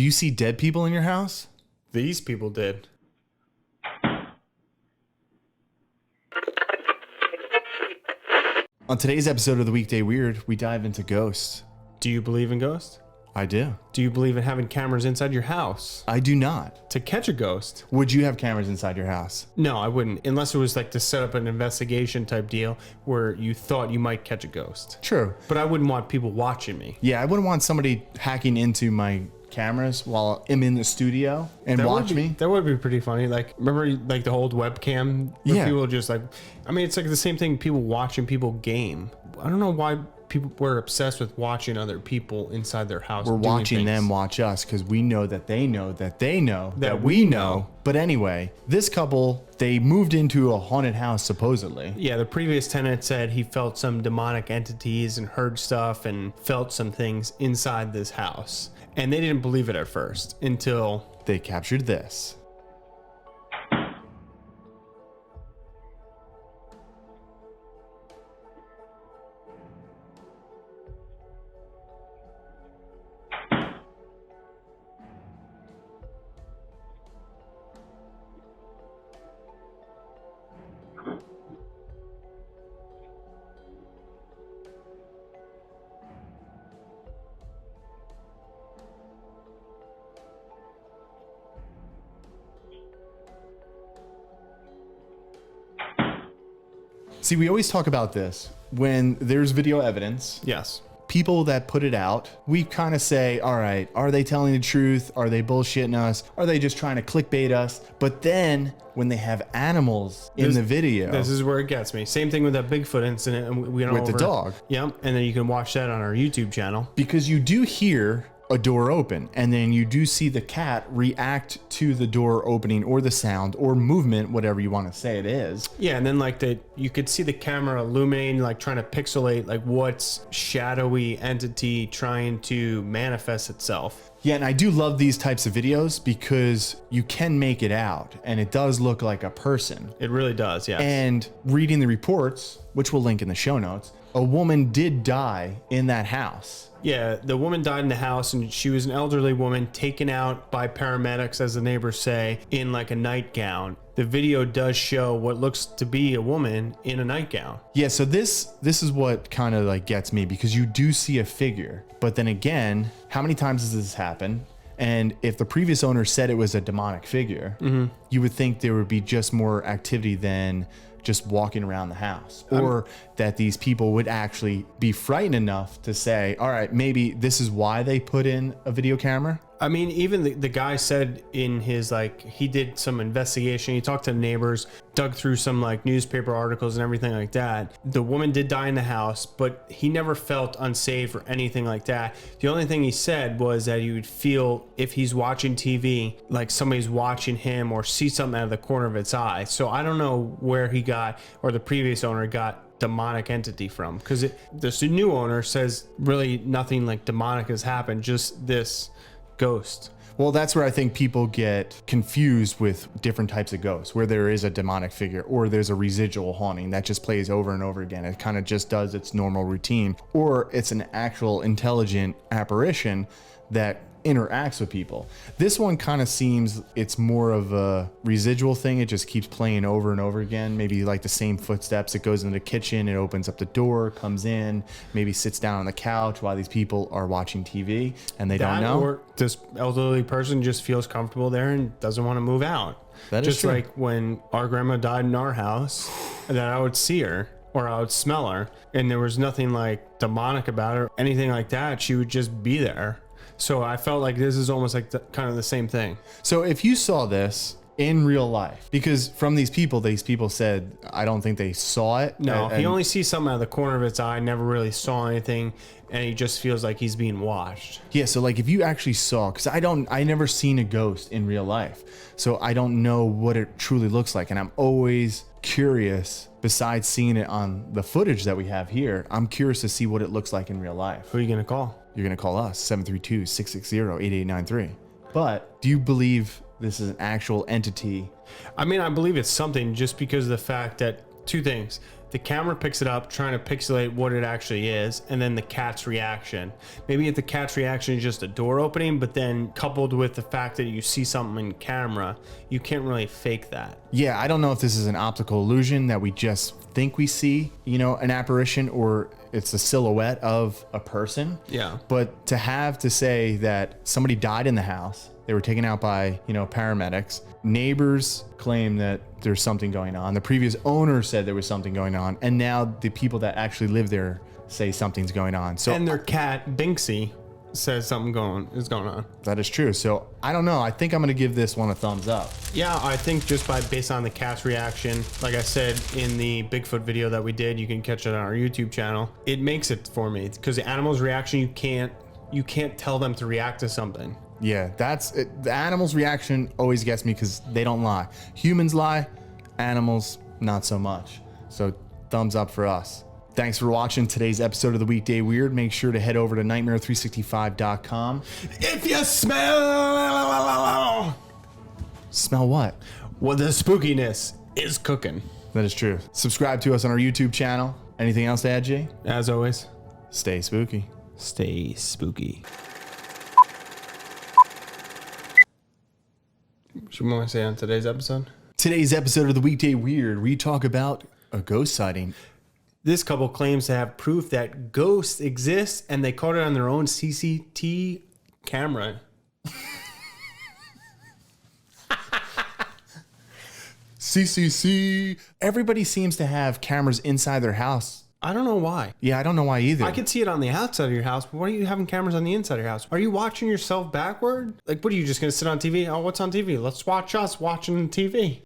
Do you see dead people in your house? These people did. On today's episode of the Weekday Weird, we dive into ghosts. Do you believe in ghosts? I do. Do you believe in having cameras inside your house I do not. to catch a ghost? Would you have cameras inside your house? No, I wouldn't. Unless it was like to set up an investigation type deal where you thought you might catch a ghost. True. But I wouldn't want people watching me. Yeah, I wouldn't want somebody hacking into my cameras while I'm in the studio and watch me. That would be pretty funny. Like, remember like the old webcam where Yeah. people just like, I mean, it's like the same thing, people watching people game. I don't know why people were obsessed with watching other people inside their house. We're doing watching things. them watch us because we know that they know that they know that we know. But anyway, this couple, they moved into a haunted house supposedly. Yeah, the previous tenant said he felt some demonic entities and heard stuff and felt some things inside this house. And they didn't believe it at first until They captured this. See, we always talk about this when there's video evidence. yes. People that put it out, we kind of say, all right, are they telling the truth? Are they bullshitting us? Are they just trying to clickbait us? But then when they have animals in the video, This is where it gets me. Same thing with that Bigfoot incident and we went with the over. dog, Yep. And then you can watch that on our YouTube channel. because you do hear a door open and then you do see the cat react to the door opening or the sound or movement, whatever you want to say it is. Yeah, and then like you could see the camera illuminating, like trying to pixelate like what's shadowy entity trying to manifest itself. Yeah, and I do love these types of videos because you can make it out and it does look like a person. It really does, yeah. And reading the reports, which we'll link in the show notes, a woman did die in that house. Yeah, the woman died in the house and she was an elderly woman taken out by paramedics, as the neighbors say, in like a nightgown. The video does show what looks to be a woman in a nightgown. Yeah, so this is what kind of like gets me, because you do see a figure, but then again, how many times does this happen? And if the previous owner said it was a demonic figure, you would think there would be just more activity than just walking around the house, or that these people would actually be frightened enough to say, all right, maybe this is why they put in a video camera. I mean, even the guy said in his, like, he did some investigation. He talked to neighbors, dug through some like newspaper articles and everything like that. The woman did die in the house, but he never felt unsafe or anything like that. The only thing he said was that he would feel if he's watching TV, like somebody's watching him or see something out of the corner of its eye. So I don't know where he got, or the previous owner got, demonic entity from, because this new owner says really nothing like demonic has happened, just this ghost. Well, that's where I think people get confused with different types of ghosts, where there is a demonic figure or there's a residual haunting that just plays over and over again. It kind of just does its normal routine, or it's an actual intelligent apparition that interacts with people. This one kind of seems it's more of a residual thing. It just keeps playing over and over again. Maybe like the same footsteps. It goes into the kitchen, it opens up the door, comes in, maybe sits down on the couch while these people are watching TV and they don't know. Or this elderly person just feels comfortable there and doesn't want to move out. That is just true. like when our grandma died in our house, that I would see her or I would smell her and there was nothing like demonic about her, anything like that. She would just be there. So I felt like this is almost like kind of the same thing. So if you saw this in real life, because from these people said, I don't think they saw it. No, And he only sees something out of the corner of its eye, never really saw anything, and he just feels like he's being watched. yeah, so like if you actually saw, because I never seen a ghost in real life, so I don't know what it truly looks like, and I'm always curious. Besides seeing it on the footage that we have here, I'm curious to see what it looks like in real life. Who are you gonna call? You're gonna call us 732-660-8893. But do you believe this is an actual entity? I mean, I believe it's something just because of the fact that two things. the camera picks it up, trying to pixelate what it actually is, and then the cat's reaction. Maybe if the cat's reaction is just a door opening, but then coupled with the fact that you see something in camera, you can't really fake that. Yeah, I don't know if this is an optical illusion that we just think we see, an apparition, or it's a silhouette of a person. Yeah. But to say that somebody died in the house, they were taken out by, paramedics. Neighbors claim that there's something going on. The previous owner said there was something going on. And now the people that actually live there say something's going on. So, and their cat, Binksy, says something is going on. That is true. So I don't know. I think I'm going to give this one a thumbs up. Yeah, I think just based on the cat's reaction, like I said in the Bigfoot video that we did, you can catch it on our YouTube channel. It makes it for me because the animal's reaction, you can't tell them to react to something. Yeah, that's it. The animal's reaction always gets me because they don't lie. Humans lie, animals not so much. So thumbs up for us. Thanks for watching today's episode of the Weekday Weird. Make sure to head over to nightmare365.com. If you smell what? Well, the spookiness is cooking. That is true. Subscribe to us on our YouTube channel. Anything else to add, Jay? As always, stay spooky. Stay spooky. What want to say on today's episode? Today's episode of the Weekday Weird, we talk about a ghost sighting. This couple claims to have proof that ghosts exist, and they caught it on their own CCTV camera. CCC. Everybody seems to have cameras inside their house. I don't know why. Yeah, I don't know why either. I could see it on the outside of your house, but why are you having cameras on the inside of your house? Are you watching yourself backward? Like, what are you just going to sit on TV? Oh, what's on TV? Let's watch us watching TV.